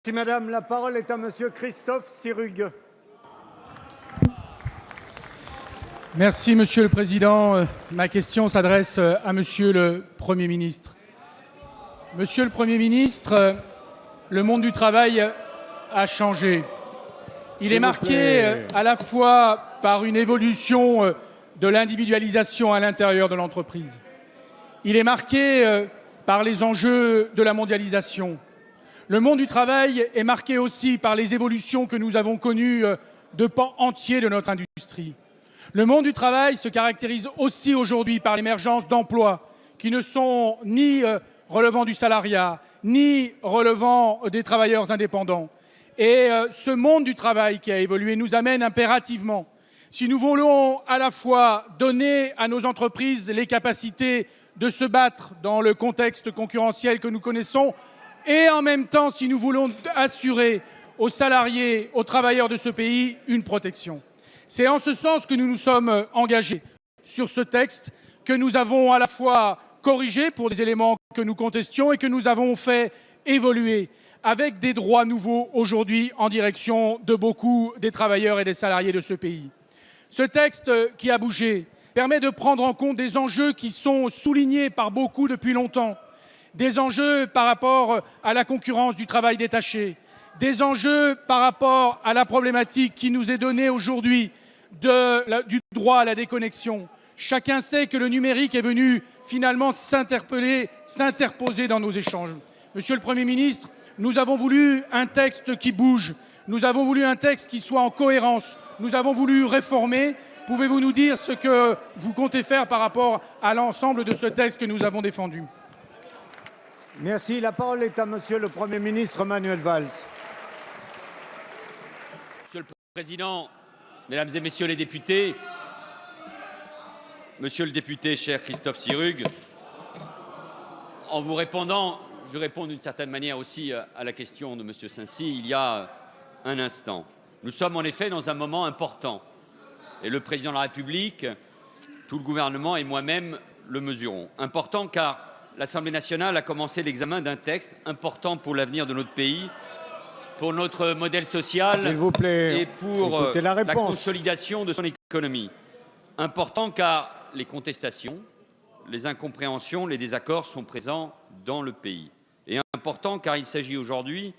Merci madame. La parole est à monsieur Christophe Sirugue. Merci Monsieur le Président. Ma question s'adresse à Monsieur le Premier ministre. Monsieur le Premier ministre, le monde du travail a changé. Il est marqué à la fois par une évolution de l'individualisation à l'intérieur de l'entreprise. Il est marqué par les enjeux de la mondialisation. Le monde du travail est marqué aussi par les évolutions que nous avons connues de pans entiers de notre industrie. Le monde du travail se caractérise aussi aujourd'hui par l'émergence d'emplois qui ne sont ni relevant du salariat, ni relevant des travailleurs indépendants. Et ce monde du travail qui a évolué nous amène impérativement, si nous voulons à la fois donner à nos entreprises les capacités de se battre dans le contexte concurrentiel que nous connaissons, et en même temps, si nous voulons assurer aux salariés, aux travailleurs de ce pays, une protection. C'est en ce sens que nous nous sommes engagés sur ce texte, que nous avons à la fois corrigé pour des éléments que nous contestions et que nous avons fait évoluer avec des droits nouveaux aujourd'hui en direction de beaucoup des travailleurs et des salariés de ce pays. Ce texte qui a bougé permet de prendre en compte des enjeux qui sont soulignés par beaucoup depuis longtemps. Des enjeux par rapport à la concurrence du travail détaché, des enjeux par rapport à la problématique qui nous est donnée aujourd'hui du droit à la déconnexion. Chacun sait que le numérique est venu finalement s'interposer dans nos échanges. Monsieur le Premier ministre, nous avons voulu un texte qui bouge, nous avons voulu un texte qui soit en cohérence, nous avons voulu réformer. Pouvez-vous nous dire ce que vous comptez faire par rapport à l'ensemble de ce texte que nous avons défendu ? Merci. La parole est à monsieur le Premier ministre Manuel Valls. Monsieur le Président, Mesdames et Messieurs les députés, Monsieur le député cher Christophe Sirugue, en vous répondant, je réponds d'une certaine manière aussi à la question de Monsieur Saincy il y a un instant. Nous sommes en effet dans un moment important et le Président de la République, tout le gouvernement et moi-même le mesurons. Important car l'Assemblée nationale a commencé l'examen d'un texte important pour l'avenir de notre pays, pour notre modèle social et pour la consolidation de son économie. Important car les contestations, les incompréhensions, les désaccords sont présents dans le pays. Et important car il s'agit aujourd'hui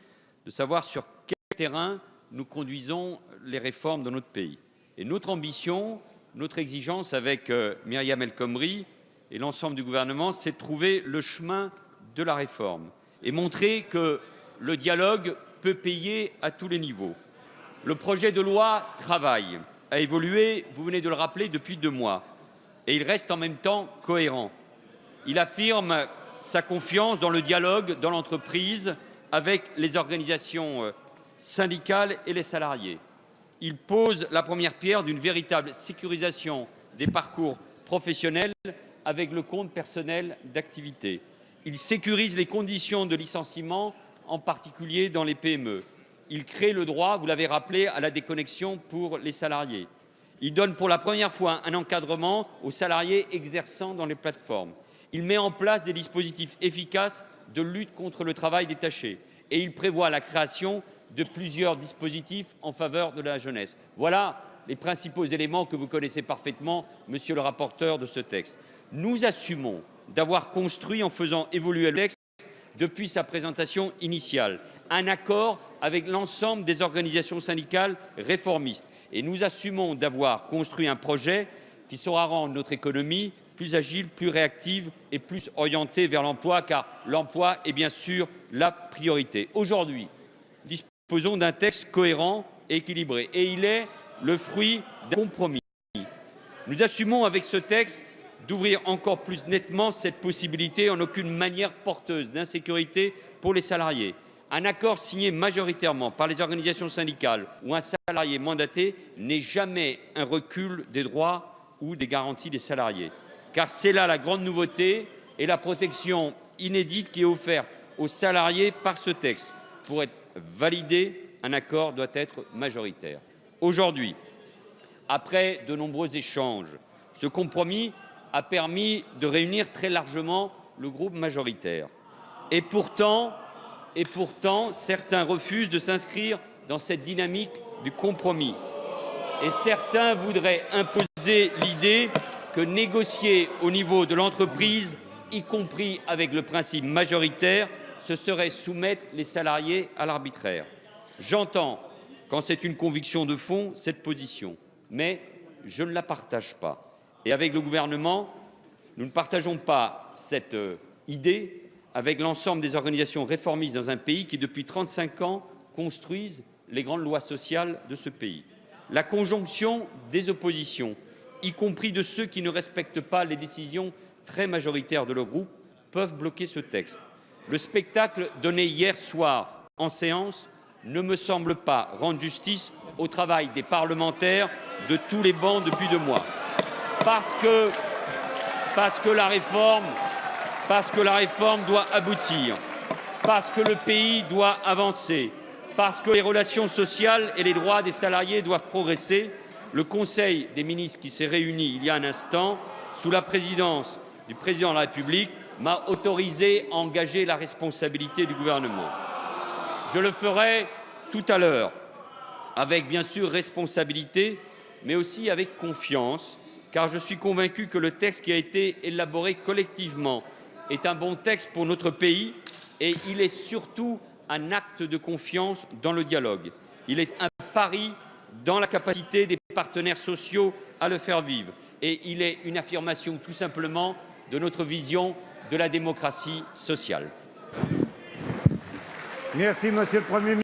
de savoir sur quel terrain nous conduisons les réformes de notre pays. Et notre ambition, notre exigence avec Myriam El Khomri et l'ensemble du gouvernement, c'est de trouver le chemin de la réforme et montrer que le dialogue peut payer à tous les niveaux. Le projet de loi Travail a évolué, vous venez de le rappeler, depuis 2 mois. Et il reste en même temps cohérent. Il affirme sa confiance dans le dialogue dans l'entreprise avec les organisations syndicales et les salariés. Il pose la première pierre d'une véritable sécurisation des parcours professionnels avec le compte personnel d'activité. Il sécurise les conditions de licenciement, en particulier dans les PME. Il crée le droit, vous l'avez rappelé, à la déconnexion pour les salariés. Il donne pour la première fois un encadrement aux salariés exerçant dans les plateformes. Il met en place des dispositifs efficaces de lutte contre le travail détaché. Et il prévoit la création de plusieurs dispositifs en faveur de la jeunesse. Voilà les principaux éléments que vous connaissez parfaitement, monsieur le rapporteur de ce texte. Nous assumons d'avoir construit en faisant évoluer le texte depuis sa présentation initiale, un accord avec l'ensemble des organisations syndicales réformistes. Et nous assumons d'avoir construit un projet qui saura rendre notre économie plus agile, plus réactive et plus orientée vers l'emploi, car l'emploi est bien sûr la priorité. Aujourd'hui, disposons d'un texte cohérent et équilibré, et il est le fruit d'un compromis. Nous assumons avec ce texte d'ouvrir encore plus nettement cette possibilité, en aucune manière porteuse d'insécurité pour les salariés. Un accord signé majoritairement par les organisations syndicales ou un salarié mandaté n'est jamais un recul des droits ou des garanties des salariés. Car c'est là la grande nouveauté et la protection inédite qui est offerte aux salariés par ce texte. Pour être validé, un accord doit être majoritaire. Aujourd'hui, après de nombreux échanges, ce compromis a permis de réunir très largement le groupe majoritaire. Et pourtant, Et pourtant, certains refusent de s'inscrire dans cette dynamique du compromis. Et certains voudraient imposer l'idée que négocier au niveau de l'entreprise, y compris avec le principe majoritaire, ce serait soumettre les salariés à l'arbitraire. J'entends, quand c'est une conviction de fond, cette position, mais je ne la partage pas. Et avec le gouvernement, nous ne partageons pas cette idée avec l'ensemble des organisations réformistes dans un pays qui, depuis 35 ans, construisent les grandes lois sociales de ce pays. La conjonction des oppositions, y compris de ceux qui ne respectent pas les décisions très majoritaires de leur groupe, peuvent bloquer ce texte. Le spectacle donné hier soir en séance ne me semble pas rendre justice au travail des parlementaires de tous les bancs depuis 2 mois. Parce que la réforme doit aboutir, parce que le pays doit avancer, parce que les relations sociales et les droits des salariés doivent progresser. Le Conseil des ministres qui s'est réuni il y a un instant, sous la présidence du Président de la République, m'a autorisé à engager la responsabilité du gouvernement. Je le ferai tout à l'heure, avec bien sûr responsabilité, mais aussi avec confiance, car je suis convaincu que le texte qui a été élaboré collectivement est un bon texte pour notre pays et il est surtout un acte de confiance dans le dialogue. Il est un pari dans la capacité des partenaires sociaux à le faire vivre et il est une affirmation tout simplement de notre vision de la démocratie sociale. Merci, Monsieur le Premier ministre.